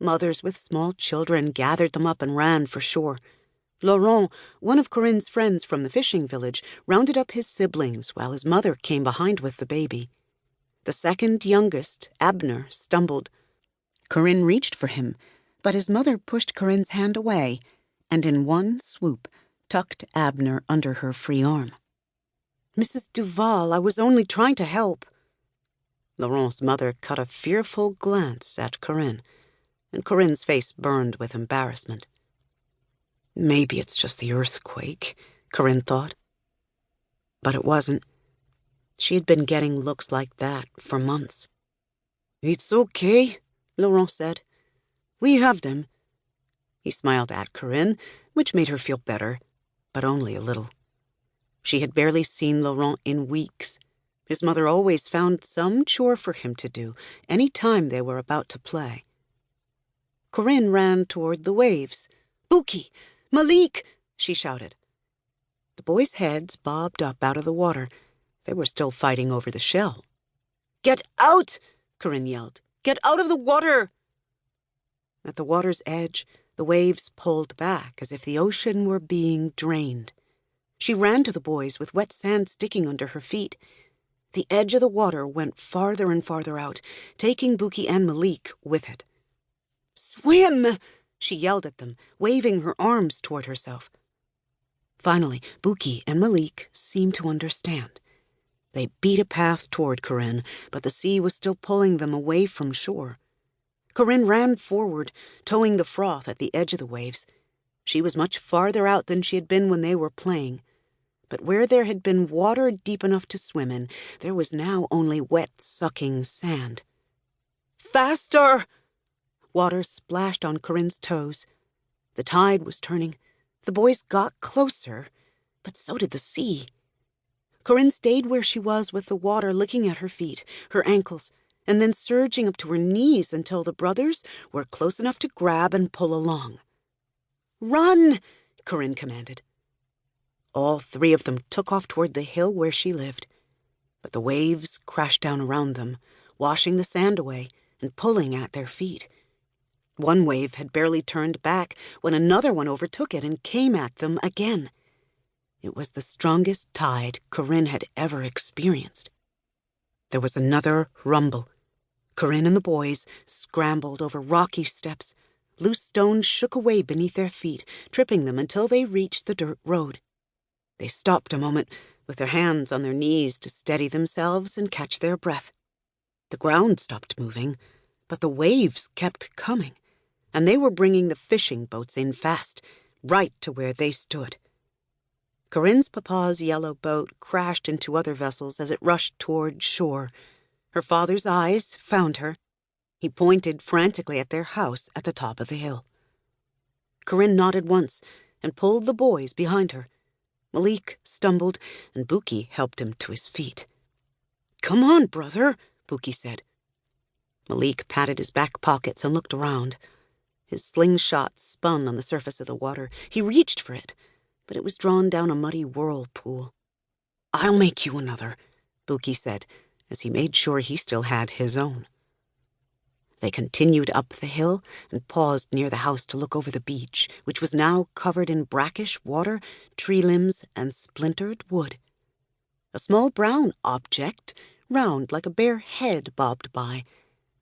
Mothers with small children gathered them up and ran for shore. Laurent, one of Corinne's friends from the fishing village, rounded up his siblings while his mother came behind with the baby. The second youngest, Abner, stumbled. Corinne reached for him, but his mother pushed Corinne's hand away and in one swoop tucked Abner under her free arm. "Mrs. Duval, I was only trying to help." Laurent's mother cut a fearful glance at Corinne, and Corinne's face burned with embarrassment. Maybe it's just the earthquake, Corinne thought. But it wasn't. She had been getting looks like that for months. "It's okay," Laurent said. "We have them." He smiled at Corinne, which made her feel better, but only a little. She had barely seen Laurent in weeks. His mother always found some chore for him to do any time they were about to play. Corinne ran toward the waves. "Buki! Malik!" she shouted. The boys' heads bobbed up out of the water. They were still fighting over the shell. "Get out!" Corinne yelled. "Get out of the water!" At the water's edge, the waves pulled back as if the ocean were being drained. She ran to the boys with wet sand sticking under her feet. The edge of the water went farther and farther out, taking Buki and Malik with it. "Swim!" she yelled at them, waving her arms toward herself. Finally, Buki and Malik seemed to understand. They beat a path toward Corinne, but the sea was still pulling them away from shore. Corinne ran forward, towing the froth at the edge of the waves. She was much farther out than she had been when they were playing. But where there had been water deep enough to swim in, there was now only wet, sucking sand. "Faster!" Water splashed on Corinne's toes. The tide was turning. The boys got closer, but so did the sea. Corinne stayed where she was with the water licking at her feet, her ankles, and then surging up to her knees until the brothers were close enough to grab and pull along. "Run!" Corinne commanded. All three of them took off toward the hill where she lived, but the waves crashed down around them, washing the sand away and pulling at their feet. One wave had barely turned back when another one overtook it and came at them again. It was the strongest tide Corinne had ever experienced. There was another rumble. Corinne and the boys scrambled over rocky steps. Loose stones shook away beneath their feet, tripping them until they reached the dirt road. They stopped a moment, with their hands on their knees to steady themselves and catch their breath. The ground stopped moving, but the waves kept coming, and they were bringing the fishing boats in fast, right to where they stood. Corinne's papa's yellow boat crashed into other vessels as it rushed toward shore. Her father's eyes found her. He pointed frantically at their house at the top of the hill. Corinne nodded once and pulled the boys behind her. Malik stumbled, and Buki helped him to his feet. "Come on, brother," Buki said. Malik patted his back pockets and looked around. His slingshot spun on the surface of the water. He reached for it, but it was drawn down a muddy whirlpool. "I'll make you another," Buki said, as he made sure he still had his own. They continued up the hill and paused near the house to look over the beach, which was now covered in brackish water, tree limbs, and splintered wood. A small brown object, round like a bare head, bobbed by,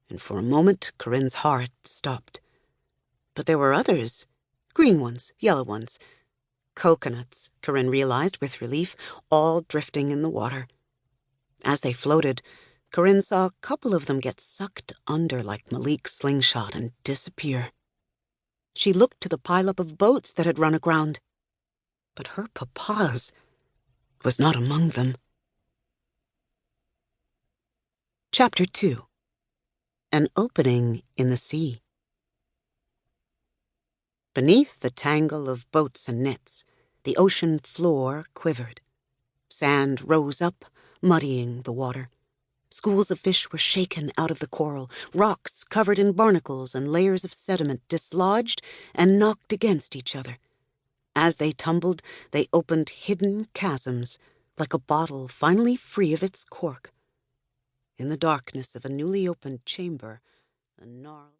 and for a moment Corinne's heart stopped. But there were others, green ones, yellow ones. Coconuts, Corinne realized with relief, all drifting in the water. As they floated, Corinne saw a couple of them get sucked under like Malik's slingshot and disappear. She looked to the pileup of boats that had run aground, but her papa's was not among them. Chapter 2. An Opening in the Sea. Beneath the tangle of boats and nets, the ocean floor quivered. Sand rose up, muddying the water. Schools of fish were shaken out of the coral. Rocks covered in barnacles and layers of sediment dislodged and knocked against each other. As they tumbled, they opened hidden chasms, like a bottle finally free of its cork. In the darkness of a newly opened chamber, a gnarled